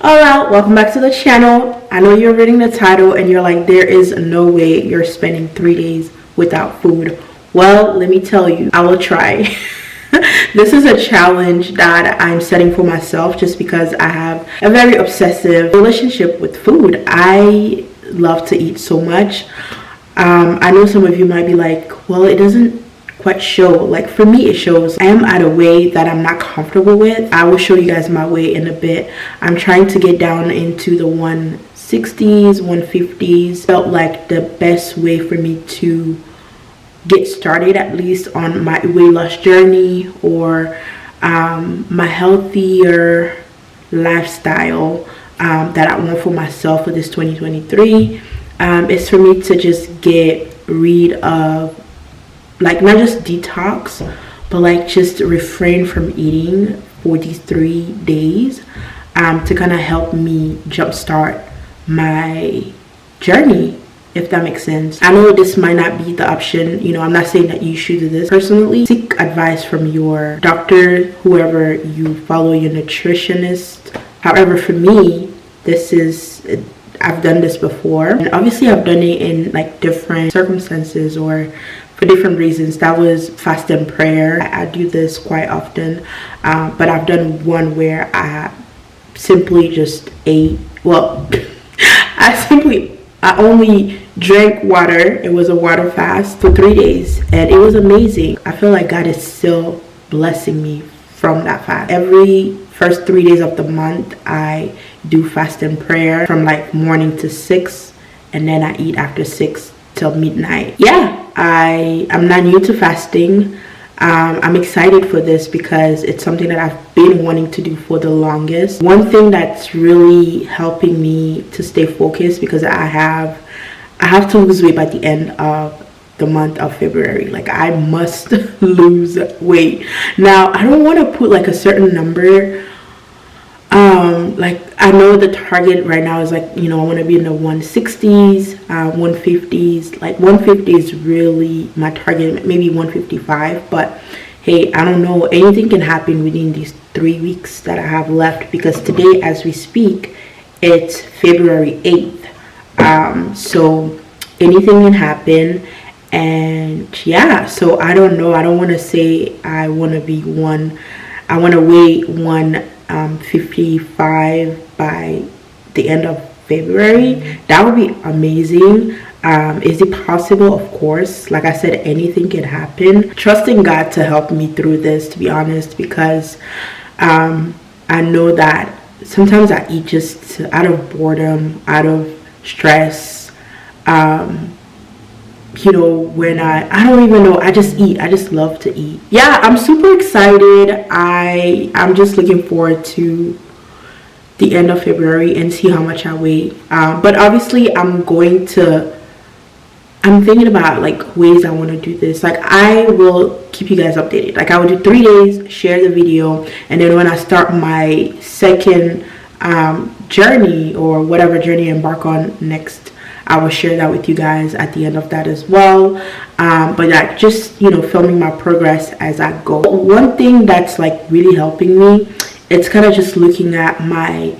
Alright, welcome back to the channel. I know you're reading the title and you're like, there is no way you're spending 3 days without food. Well, let me tell you, I will try. This is a challenge that I'm setting for myself just because I have a very obsessive relationship with food. I love to eat so much. I know some of you might be like, well, it doesn't quite show. Like, for me, it shows. I am at a weight that I'm not comfortable with. I will show you guys my weight in a bit. I'm trying to get down into the 160s, 150s. Felt like the best way for me to get started, at least on my weight loss journey, or my healthier lifestyle that I want for myself for this 2023. Is for me to just get rid of, like, not just detox, but like just refrain from eating for these 3 days, to kind of help me jumpstart my journey, if that makes sense. I know this might not be the option, you know, I'm not saying that you should do this. Personally, seek advice from your doctor, whoever you follow, your nutritionist. However, for me, I've done this before, and obviously I've done it in like different circumstances or for different reasons. That was fast and prayer. I do this quite often, but I've done one where I simply just ate, well, I only drank water. It was a water fast for 3 days, and it was amazing. I feel like God is still blessing me from that fast. Every first 3 days of the month, I do fast and prayer from like morning to 6, and then I eat after 6 till midnight. Yeah, I'm not new to fasting. I'm excited for this because it's something that I've been wanting to do for the longest. One thing that's really helping me to stay focused, because I have to lose weight by the end of the month of February. Like, I must lose weight. Now, I don't want to put like a certain number. Like, I know the target right now is like, you know, I want to be in the 160s, 150s. Like 150 is really my target, maybe 155. But hey, I don't know, anything can happen within these 3 weeks that I have left, because today as we speak, it's February 8th. So anything can happen. And yeah, so I don't know. I don't want to say I want to weigh 155 by the end of February. That would be amazing. Is it possible? Of course. Like I said, anything can happen. Trusting God to help me through this, to be honest, because I know that sometimes I eat just out of boredom, out of stress. You know, when I don't even know, I just eat. I just love to eat. Yeah, I'm super excited. I'm just looking forward to the end of February and see how much I weigh. But obviously I'm thinking about like ways I want to do this. Like, I will keep you guys updated. Like, I will do 3 days, share the video, and then when I start my second journey, or whatever journey I embark on next, I will share that with you guys at the end of that as well. But like, just, you know, filming my progress as I go. One thing that's like really helping me, it's kind of just looking at my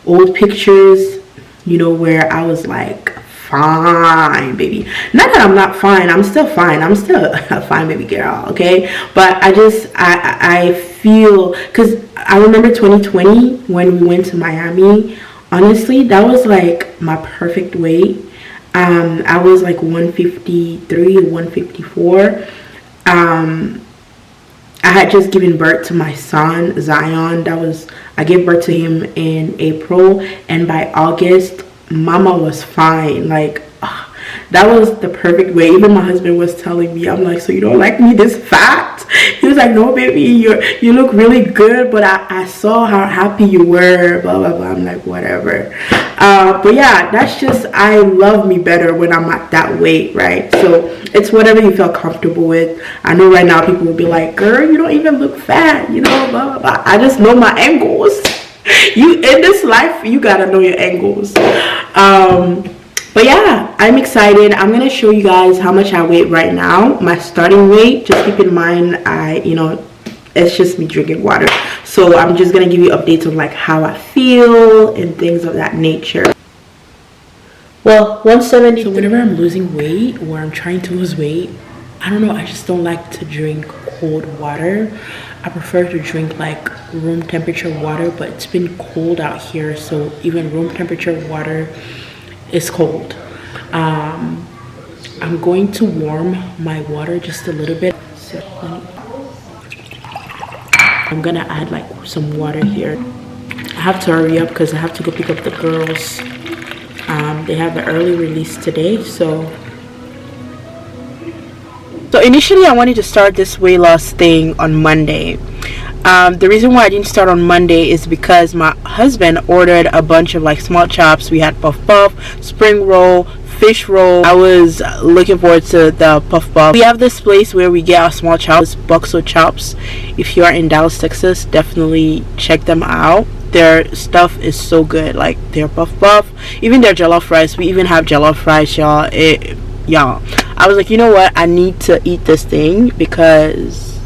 old pictures, you know, where I was like fine, baby. Not that I'm not fine, I'm still fine. I'm still a fine baby girl, okay? But I feel, because I remember 2020 when we went to Miami. Honestly, that was like my perfect weight. I was like 153 or 154. I had just given birth to my son, Zion. I gave birth to him in April, and by August, mama was fine. Like, that was the perfect way. Even my husband was telling me, I'm like, so you don't like me this fat? He was like, no, baby, you look really good, but I saw how happy you were, blah, blah, blah. I'm like, whatever. But yeah, that's just, I love me better when I'm at that weight, right? So it's whatever you feel comfortable with. I know right now people will be like, girl, you don't even look fat, you know, blah, blah, blah. I just know my angles. In this life, you gotta know your angles. But yeah, I'm excited. I'm gonna show you guys how much I weigh right now, my starting weight. Just keep in mind, it's just me drinking water. So I'm just gonna give you updates on like how I feel and things of that nature. Well, 170. So whenever I'm losing weight or I'm trying to lose weight, I don't know, I just don't like to drink cold water. I prefer to drink like room temperature water, but it's been cold out here, so even room temperature water is cold. I'm going to warm my water just a little bit. So I'm gonna add like some water here. I have to hurry up because I have to go pick up the girls. They have an early release today, so initially I wanted to start this weight loss thing on Monday. The reason why I didn't start on Monday is because my husband ordered a bunch of like small chops. We had puff puff, spring roll, fish roll. I was looking forward to the puff puff. We have this place where we get our small chops, Buxo Chops. If you are in Dallas, Texas, definitely check them out. Their stuff is so good, like their puff puff, even their jollof rice. We even have jollof rice, y'all. I was like, you know what, I need to eat this thing because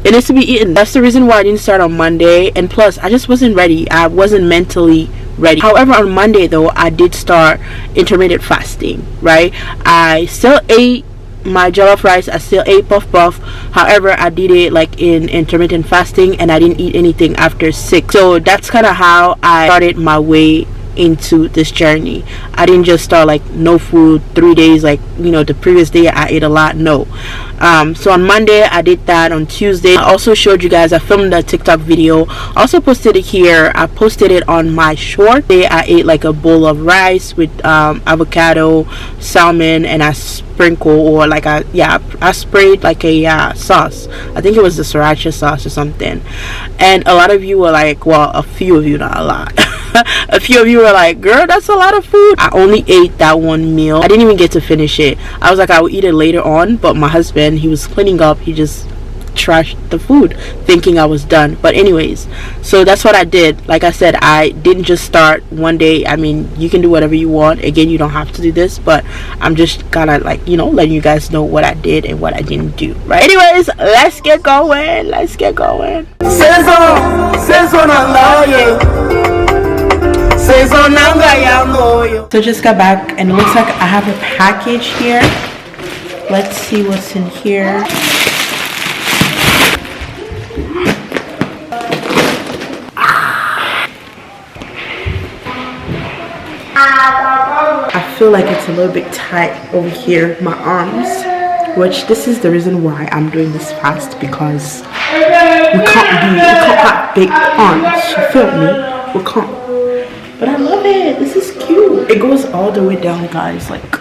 it needs to be eaten. That's the reason why I didn't start on Monday, and plus I just wasn't ready. I wasn't mentally ready. However, on Monday though, I did start intermittent fasting, right? I still ate my jollof rice, I still ate puff puff. However, I did it like in intermittent fasting, and I didn't eat anything after 6. So that's kind of how I started my way into this journey. I didn't just start like no food 3 days, like, you know, the previous day I ate a lot. No. So on Monday I did that. On Tuesday I also showed you guys, I filmed a TikTok video, also posted it here. I posted it on my short day. I ate like a bowl of rice with avocado, salmon, and I sprinkle, or like I sprayed like a sauce. I think it was the sriracha sauce or something. And a lot of you were like, well, a few of you, not a lot. A few of you were like, girl, that's a lot of food. I only ate that one meal. I didn't even get to finish it. I was like, I will eat it later on, but my husband, he was cleaning up, he just trashed the food thinking I was done. But anyways, so that's what I did. Like I said, I didn't just start one day. I mean, you can do whatever you want. Again, you don't have to do this, but I'm just kind of like, you know, letting you guys know what I did and what I didn't do, right? Anyways, let's get going. So just got back, and it looks like I have a package here. Let's see what's in here. I feel like it's a little bit tight over here, my arms, which this is the reason why I'm doing this fast, because we can't have big arms, you feel me? We can't. But I love it. This is cute. It goes all the way down, guys, like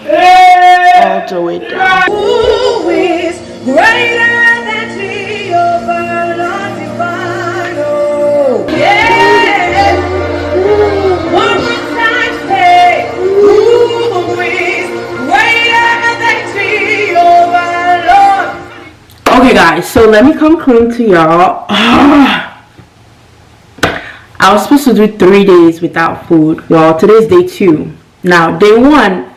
all the way down. Who is greater than Jehovah, Lord divine? Oh, yeah. One more time, say, who is greater than Jehovah, Lord? Okay, guys, so let me come clean to y'all. I was supposed to do 3 days without food. Well, today's day 2. Now, day 1,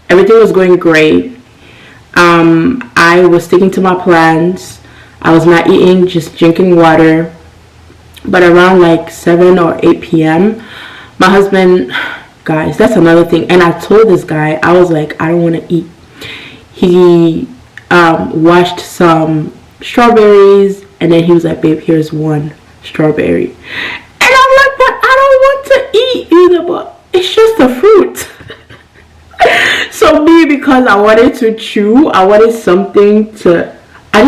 everything was going great. I was sticking to my plans. I was not eating, just drinking water. But around like 7 or 8 p.m., my husband, guys, that's another thing. And I told this guy, I was like, I don't want to eat. He washed some strawberries, and then he was like, babe, here's one strawberry. And I'm like, but I don't want to eat either, but it's just a fruit. So me, because I wanted to chew, I wanted something to, I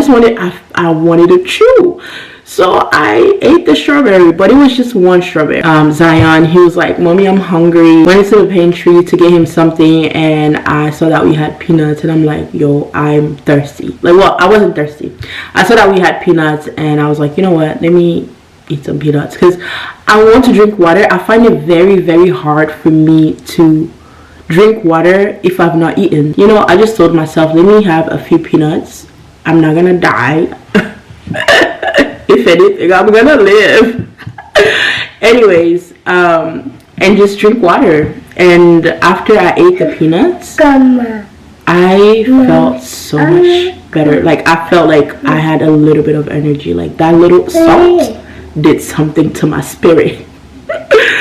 wanted to chew. So I ate the strawberry, but it was just one strawberry. Zion, he was like, mommy, I'm hungry. Went into the pantry to get him something, and I saw that we had peanuts, and I'm like, yo, I'm thirsty. Like, well, I wasn't thirsty. I saw that we had peanuts, and I was like, you know what, let me eat some peanuts, because I want to drink water. I find it very, very hard for me to drink water if I've not eaten. You know, I just told myself, let me have a few peanuts. I'm not gonna die. If anything, I'm gonna live. Anyways, and just drink water. And after I ate the peanuts, I felt so much better. Like I felt like I had a little bit of energy. Like that little salt did something to my spirit.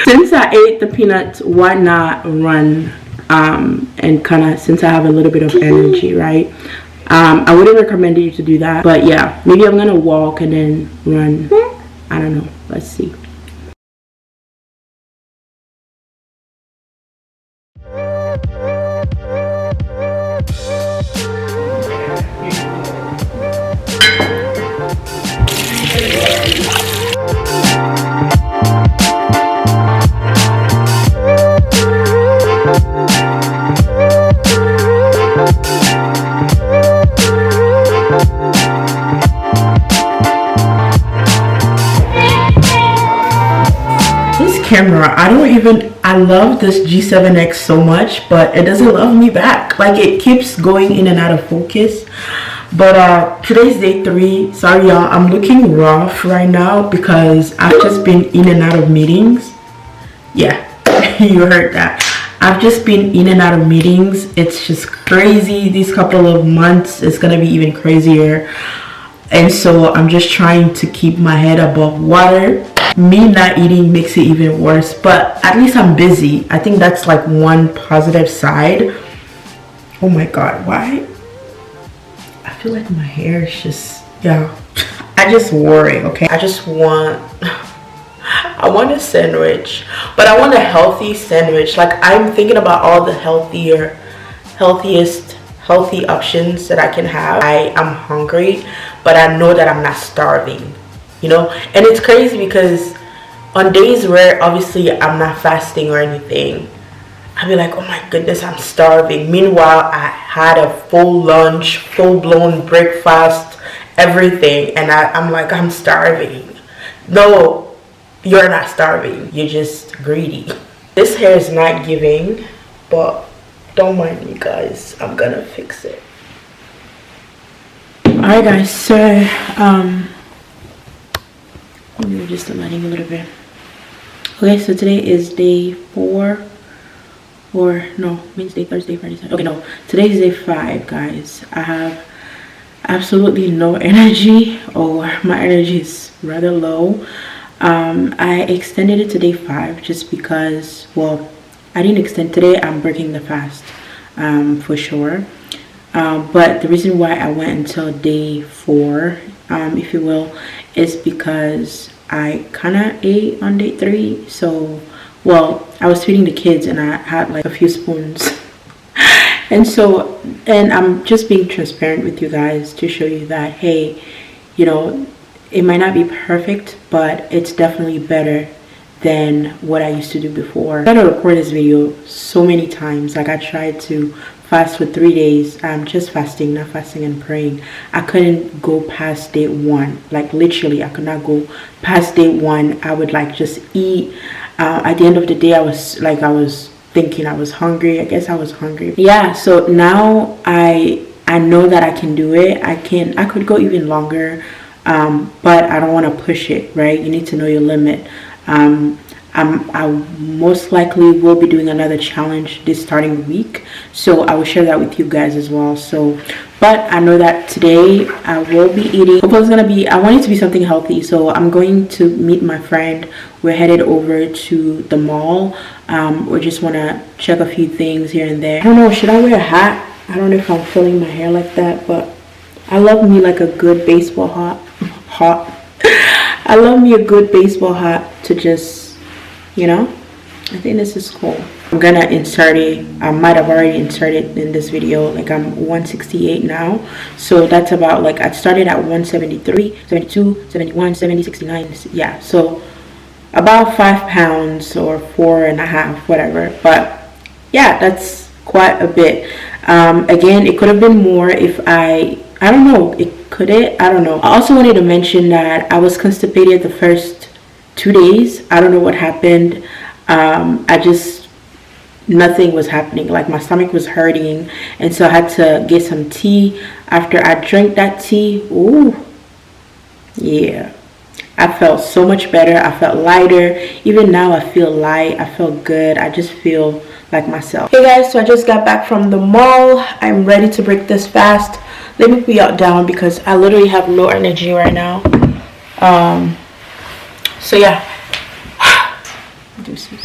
Since I ate the peanuts, why not run? And kind of, since I have a little bit of energy, right? I wouldn't recommend you to do that, but yeah, maybe I'm gonna walk and then run. I don't know. Let's see. Camera, I love this G7X so much, but it doesn't love me back. Like it keeps going in and out of focus. But today's day 3. Sorry y'all, I'm looking rough right now because I've just been in and out of meetings. Yeah, you heard that. I've just been in and out of meetings. It's just crazy. These couple of months it's gonna be even crazier, and so I'm just trying to keep my head above water. Me not eating makes it even worse, but at least I'm busy. I think that's like one positive side. Oh my god, why? I feel like my hair is just, yeah. I just worry, okay? I want a sandwich, but I want a healthy sandwich. Like I'm thinking about all the healthy options that I can have. I'm hungry, but I know that I'm not starving. You know, and it's crazy because on days where obviously I'm not fasting or anything, I'll be like, oh my goodness, I'm starving. Meanwhile, I had a full lunch, full-blown breakfast, everything, and I'm like, I'm starving. No, you're not starving, you're just greedy. This hair is not giving, but don't mind me guys, I'm gonna fix it. Alright guys, so we're just lighting a little bit. Okay, so today is day 4, or no, Wednesday, Thursday, Friday, Saturday. Okay, no, today is day 5, guys. I have absolutely no energy, or my energy is rather low. I extended it to day 5 just because, well, I didn't extend today. I'm breaking the fast, for sure. But the reason why I went until day 4, if you will, is because I kind of ate on day 3. So, well, I was feeding the kids and I had like a few spoons. and I'm just being transparent with you guys to show you that, hey, you know, it might not be perfect, but it's definitely better than what I used to do before. I tried to record this video so many times. Like I tried to fast for 3 days, just fasting, not fasting and praying. I couldn't go past day 1. Like literally I could not go past day 1. I would like just eat. At the end of the day I was thinking I was hungry. I guess I was hungry. Yeah, so now I know that I can do it. I could go even longer, but I don't want to push it, right? You need to know your limit. I most likely will be doing another challenge this starting week, so I will share that with you guys as well. So, but I know that today I will be eating. Hopefully it's gonna be, I want it to be something healthy, so I'm going to meet my friend. We're headed over to the mall. We just want to check a few things here and there. I don't know, should I wear a hat? I don't know if I'm filling my hair like that, but I love me like a good baseball hat. I love me a good baseball hat to just, you know, I think this is cool. I'm gonna insert it. I might have already inserted in this video. Like I'm 168 now, so that's about, like, I started at 173, 72, 71, 70, 69. Yeah, so about 5 pounds or 4.5, whatever. But yeah, that's quite a bit. Again, it could have been more if I don't know, I don't know. I also wanted to mention that I was constipated the first 2 days. I don't know what happened. Nothing was happening. Like my stomach was hurting, and so I had to get some tea. After I drank that tea, ooh, yeah, I felt so much better. I felt lighter. Even now I feel light. I feel good. I just feel like myself. Hey guys, so I just got back from the mall. I'm ready to break this fast. let me be out down because I literally have low energy right now. So yeah. Deuces.